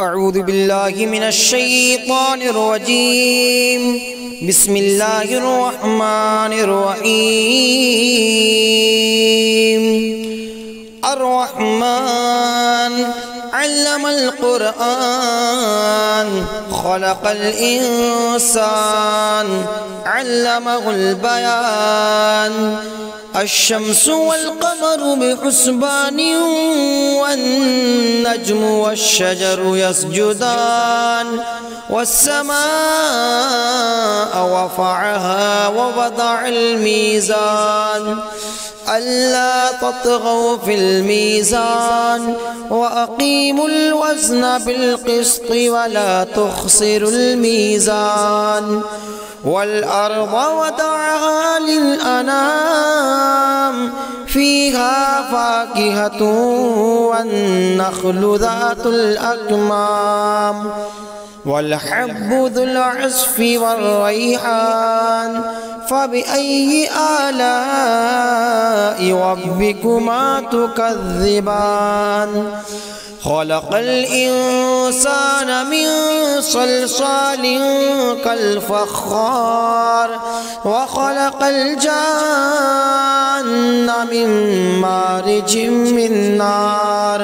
अऊज़ु बिल्लाहि मिनश्शैतानिर रजीम। बिस्मिल्लाहिर रहमानिर रहीम। अर्रहमान अल्लमल क़ुरआन खलक़ल इंसान अल्लमहुल बयान। अश्शम्सु वल क़मरु बिहुस्बानिन वन्नज्मु वश्शजरु यस्जुदान वस्समाअ रफ़अहा ववदअल मीज़ान अल्ला तत्गौ फिल मीज़ान वअक़ीमुल वज़्न बिल क़िस्ति वला तुख़्सिरुल मीज़ान। वल अर्ज़ वदअहा लिल अनाम फ़ीहा फ़ाकिहतुन वन्नख़्लु ज़ातुल अकमाम वल्हब्बु ज़ुल अस्फ़ि वर्रैहान फ़बिअय्यि आलाइ रब्बिकुमा तुकज़्ज़िबान। खलक़ल इंसान मिन सलसालिन कल फ़ख़्ख़ार व खलक़ल जान्न मिन मारिजिम मिन नार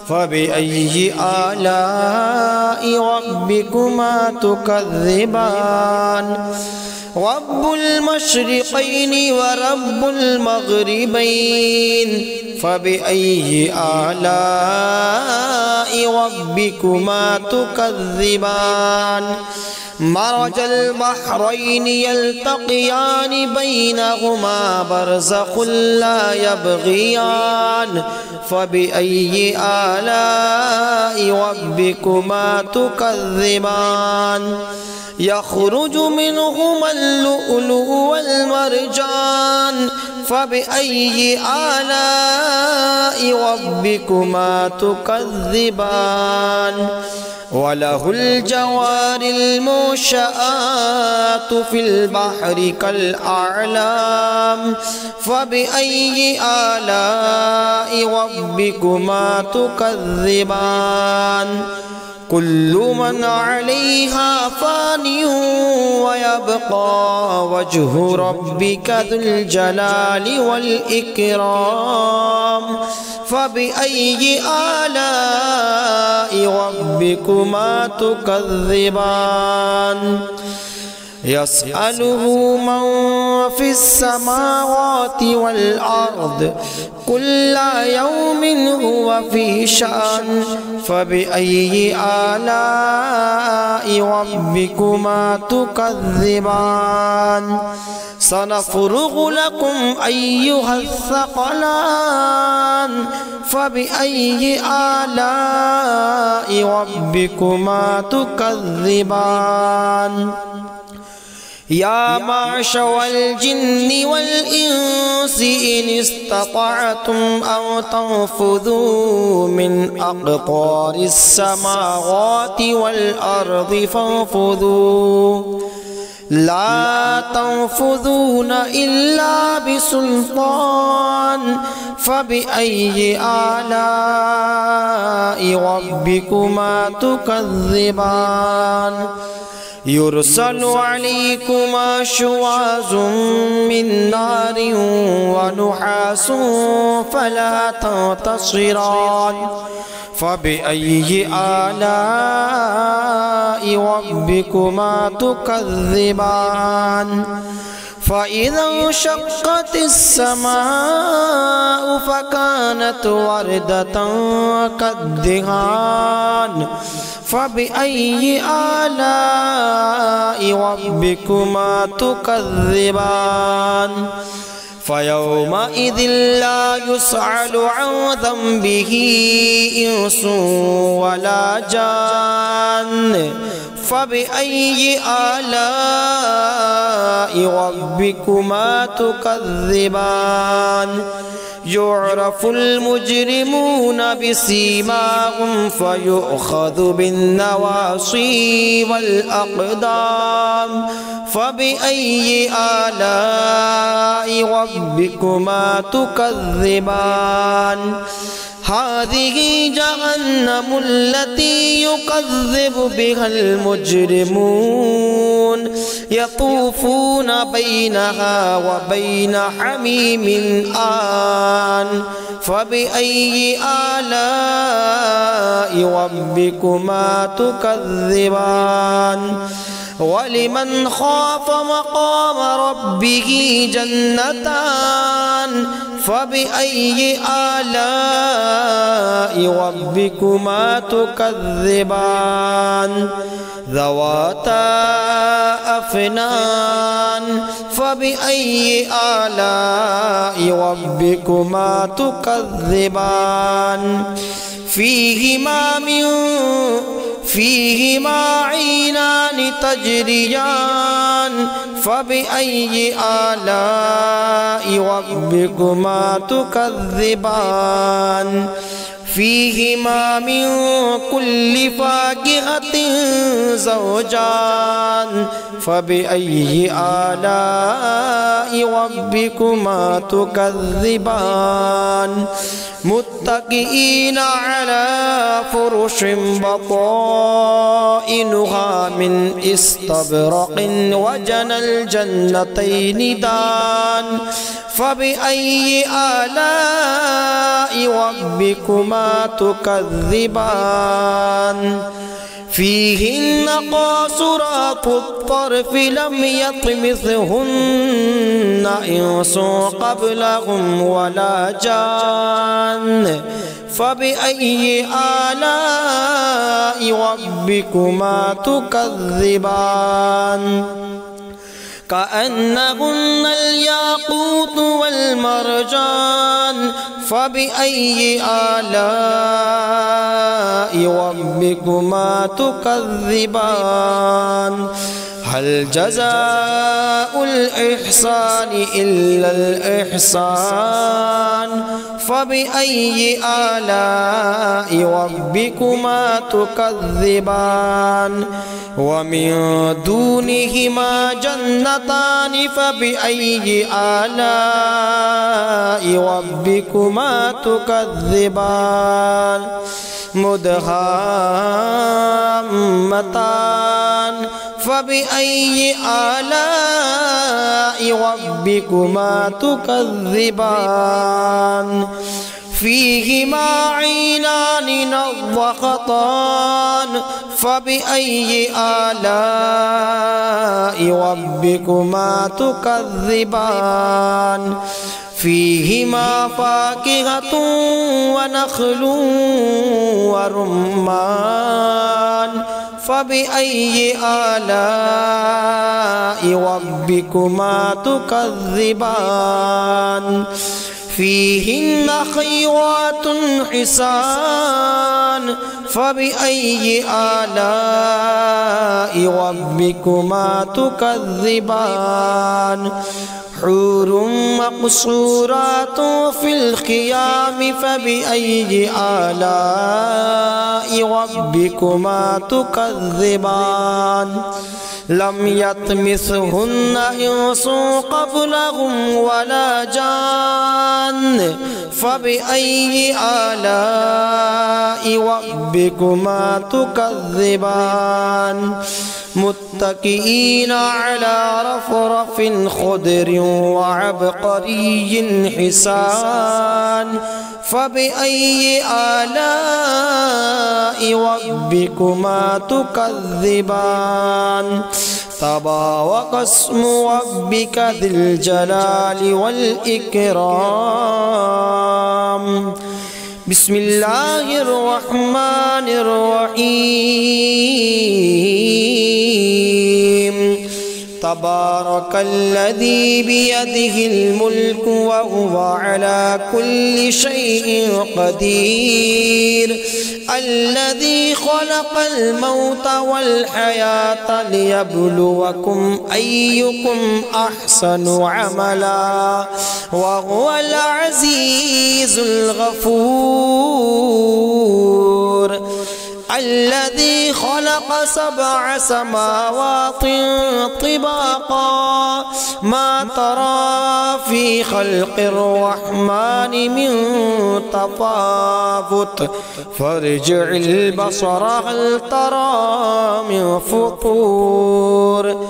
फ़बिअय्यि आलाइ रब्बिकुमा तुकज़्ज़िबान। रब्बुल मशरिक़ैनि व रब्बुल मग़रिबैन फ़बिअय्यि आलाइ रब्बिकुमा तुकज़्ज़िबान। मरजल बहरैनि यल्तक़ियानि बैनहुमा बरज़ख़ुन ला यबग़ियान फ़बिअय्यि आलाइ रब्बिकुमा तुकज़्ज़िबान। यख़रुजु मिनहुमल लुअलुअु वल मरजान फ़बिअय्यि आलाइ रब्बिकुमा तुकज़्ज़िबान। वलहुल जवारिल मुंशआतु फ़िल बहरि कल अअलाम फ़बिअय्यि आलाइ रब्बिकुमा तुकज़्ज़िबान। कुल्लु मन अलैहा फ़ानियुन व यबक़ा वज्हु रब्बिका ज़ुल जलालि वल इकराम फ़बिअय्यि आलाइ रब्बिकुमा तुकज़्ज़िबान। यसअलुहु मन फ़िस्समावाति वल अर्द कुल्ला यौमिन हुवा फ़ी शान फ़बिअय्यि आलाइ रब्बिकुमा तुकज़्ज़िबान। सनफ़ुरुग़ु लकुम अय्युहस्सक़लान फ़बिअय्यि आलाइ रब्बिकुमा तुकज़्ज़िबान। या माशरल जिन्नि वल इंसि इन इस्ततअतुम अन तंफुज़ू मिन अक़तारिस समावाति वल अर्दि फंफुज़ू ला तंफुज़ून इल्ला बिसुल्तान फ़बिअय्यि आलाइ रब्बिकुमा तुकज़्ज़िबान। युरसलु अलैकुमा शुवाज़ुम मिन नारिन व नुहासुन फला तंतसिरान फ़बिअय्यि आलाइ रब्बिकुमा तुकज़्ज़िबान। फ़इज़ा इंशक़्क़तिस समाअु फ़कानत वरदतन कद्दिहान फ़बिअय्यि आलाइ रब्बिकुमा तुकज़्ज़िबान। फ़यौमइज़िन ला युस्अलु अन ज़ंबिही इंसुन वला जान्न फ़बिअय्यि आलाइ रब्बिकुमा तुकज़्ज़िबान। युअरफ़ुल मुजरिमून बिसीमाहुम फ़युअख़ज़ु बिन्नवासी वल अक़दाम फ़बिअय्यि आलाइ रब्बिकुमा तुकज़्ज़िबान। हाज़िही जहन्नमुल्लती युकज़्ज़िबु बिहल मुजरिमून यतूफ़ून बैनहा व बैन हमीमिन आन फ़बिअय्यि आलाइ रब्बिकुमा तुकज़्ज़िबान वलिमन खाफ़ मक़ाम रब्बिही जन्नतान फ़बिअय्यि आलाइ रब्बिकुमा तुकज़्ज़िबान ज़वाता अफ़नान फ़बिअय्यि आलाइ रब्बिकुमा तुकज़्ज़िबान फ़ीहिमा ऐनान तजरियान फ़बिअय्यि आलाइ रब्बिकुमा तुकज़्ज़िबान फ़ीहिमा मिन कुल्लि फ़ाकिहतिन ज़ौजान फ़बिअय्यि आलाइ रब्बिकुमा तुकज़्ज़िबान मुत्तक़ीना अला फ़ुरुशिन बताइनुहा मिन इस्तबरक़िन वजनल जन्नतैनि दान फ़बिअय्यि आलाइ रब्बिकुमा तुकज़्ज़िबान फ़ीहिन्न क़ासिरातुत तर्फ़ लम यत्मिथहुन्न इंसुन क़ब्लहुम वला जान फ़बिअय्यि आलाइ रब्बिकुमा तुकज़्ज़िबान कअन्नहुन्नल याक़ूत वल मरजान फ़बिअय्यि आलाइ रब्बिकुमा तुकज़्ज़िबान हल जज़ाउल इहसानि इल्लल इहसान फ़बिअय्यि आलाइ रब्बिकुमा तुकज़्ज़िबान व मिन दूनिहिमा जन्नतान फ़बिअय्यि आलाइ रब्बिकुमा तुकज़्ज़िबान मुदहाम्मतान फ़बिअय्यि आलाइ रब्बिकुमा तुकज़्ज़िबान फ़ीहिमा ऐनान नज़्ज़ख़तान फ़बिअय्यि आलाइ रब्बिकुमा तुकज़्ज़िबान फ़ीहिमा फ़ाकिहतुन व नख़लुन व रुम्मान फ़बिअय्यि आलाइ रब्बिकुमा तुकज़्ज़िबान फ़ीहिन्न ख़ैरातुन हिसान फ़बिअय्यि आलाइ रब्बिकुमा तुकज़्ज़िबान हूरुम मक़सूरातुन फ़िल ख़ियाम फ़बिअय्यि आलाइ रब्बिकुमा तुकज़्ज़िबान लम यत्मिथहुन्न इंसुन क़ब्लहुम वला जान फ़बिअय्यि आलाइ रब्बिकुमा तुकज़्ज़िबान मुत्तक़ीना अला रफ़रफ़िन ख़ुदरिन व अबक़रिय्यिन हिसान फ़बिअय्यि आलाइ रब्बिकुमा तुकज़्ज़िबान तबारक अस्मु रब्बिका ज़िल जलालि वल इकराम बिस्मिल्लाहिर रहमानिर रहीम तबारकल्लज़ी बियदिहिल मुल्कु व हुवा अला कुल्लि शैइन क़दीर अल्लज़ी ख़लक़ल मौत वल हयात लियब्लुवकुम अय्युकुम अहसनु अमला व हुवल अज़ीज़ुल गफ़ूर الذي خلق 7 سماوات طباقا ما ترى في خلق الرحمن من تفاوت فارجع البصر هل ترى من فطور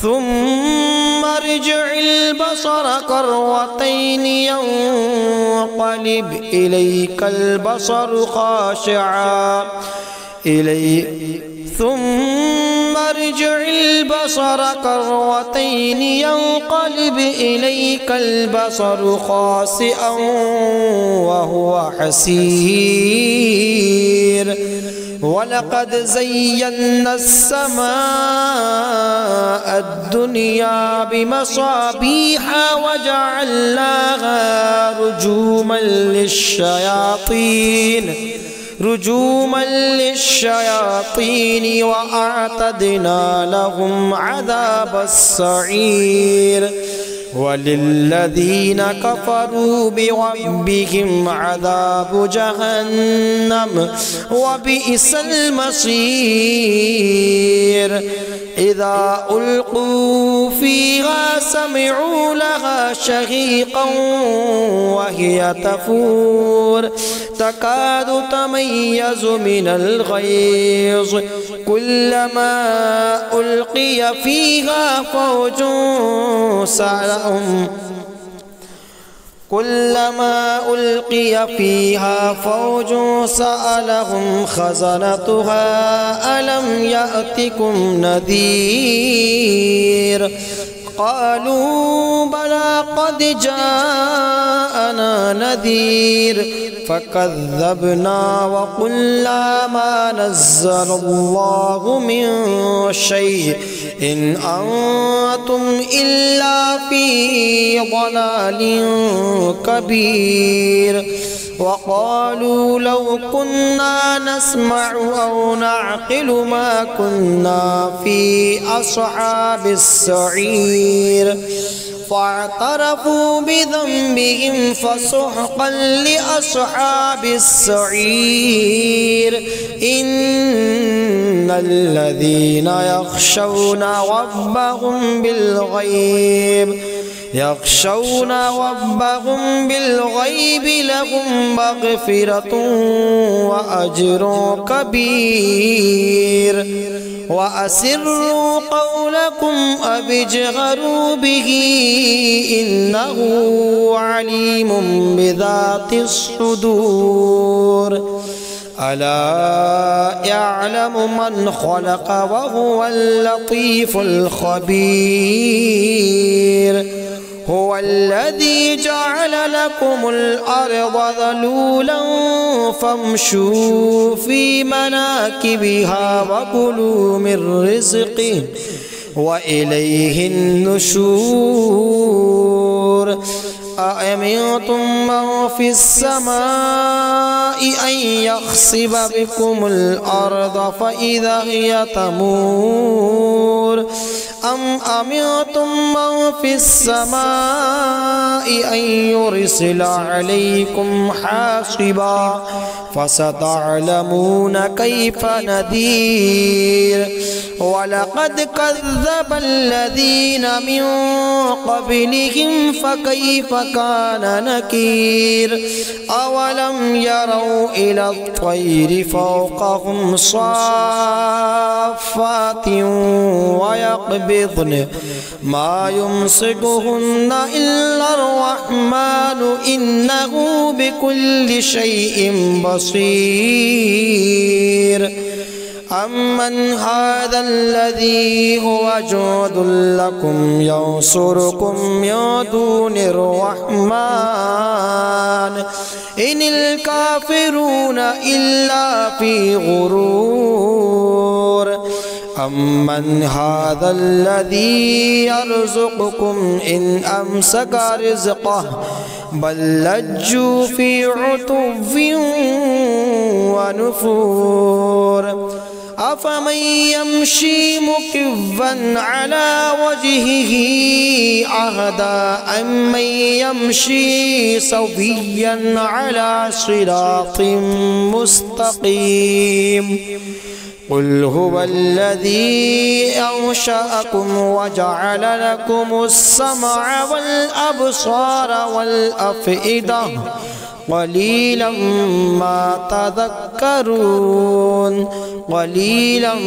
ثم ارجع البصر كرتين ينقلب إليك البصر خاشعا ثم ارجع البصر كرتين ينقلب إليك البصر خاسئا وهو حسير ولقد زينا السماء الدنيا بمصابيح وجعلناها رجوما للشياطين وأعتدنا لهم عذاب السعير وللذين كفروا بربهم عذاب جهنم وبئس المصير إذا ألقوا فيها سمعوا لها شهيقا وهي تفور تكاد تميز من الغيظ كلما ألقي فيها فوج سألهم خزنتها ألم يأتكم نذير قالوا بلى قد جاءنا نذير فكذبنا وقلنا ما نزل الله من شيء إن أنتم إلا في ضلال كبير وقالوا لو كنا نسمع أو نعقل ما كنا في أصحاب السعير فاعترفوا بذنبهم فسحقا لأصحاب السعير إن الذين يخشون ربهم بالغيب لهم مغفرة وأجر كبير وأسروا قولكم أو اجهروا به إنه عليم بذات الصدور ألا يعلم من خلق وهو اللطيف الخبير هو الذي جعل لكم الأرض ذلولا فامشوا في مناكبها وكلوا من رزقه وإليه النشور أأمنتم من في السماء أن يخسف بكم الأرض فإذا هي تمور أم أمنتم من في السماء أن يرسل عليكم حاصبا فستعلمون كيف نذير ولقد كذب الذين من قبلهم فكيف كان نكير أولم يروا إلى الطير فوقهم صافات ويقبضن ما يمسكهن إلا الرحمن إنه بكل شيء بصير أمن هذا الذي هو جود لكم ينصركم من دون الرحمن إن الكافرون إلا في غرور أمن هذا الذي يرزقكم إن أمسك رزقه بل لجوا في عتو ونفور अफमन यमशी मुकिव्वन अला वजहिही अहदा अम्मन यमशी सविय्यन अला सिरातिम मुस्तकीम कुल हुवल्लज़ी अंशअकुम वजअल लकुमुस्समअ वल अबसार वल अफ़इदा क़लीलन मा तज़क्करून क़लीलन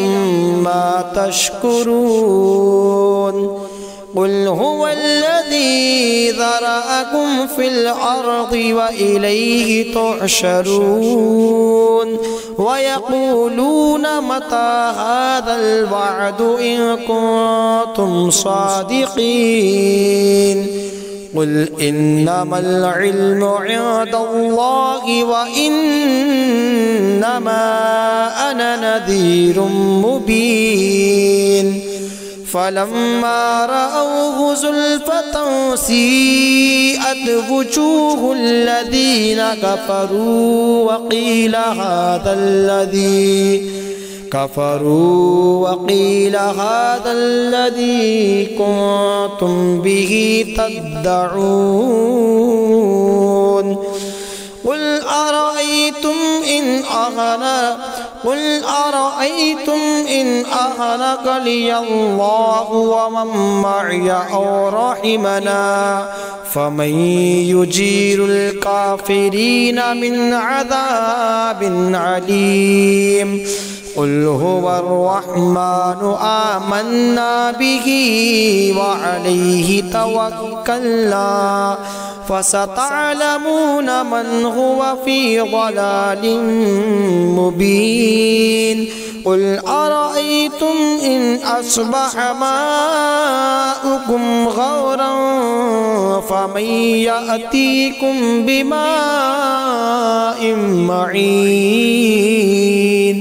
मा तशकुरून कुल हुवल्लज़ी ज़रअकुम फ़िल अर्ज़ि व इलैहि तुहशरून वयक़ूलून मता हाज़ल वअदु इन कुन्तुम सादिक़ीन कुल इन्नमल इल्मु इंदल्लाहि व इन्नमा अना नज़ीरुम मुबीन फलम्मा रअवहु ज़ुल्फ़तन सीअत वुजूहुल्लज़ीना कफ़रू वक़ील हाज़ल्लज़ी कुन्तुम बिही तद्दऊन कुल अरअयतुम इन अहलकनियल्लाहु व मन मअय औ रहिमना फमन युजीरुल काफिरीन मिन अज़ाबिन अलीम कुल हुवर्रहमानु आमन्ना बिही व अलैहि तवक्कलना फसतअलमून मन हुव फी ज़लालिन मुबीन कुल अरअयतुम इन अस्बह माउकुम गौरन फमन यअतीकुम बिमाइन मईन।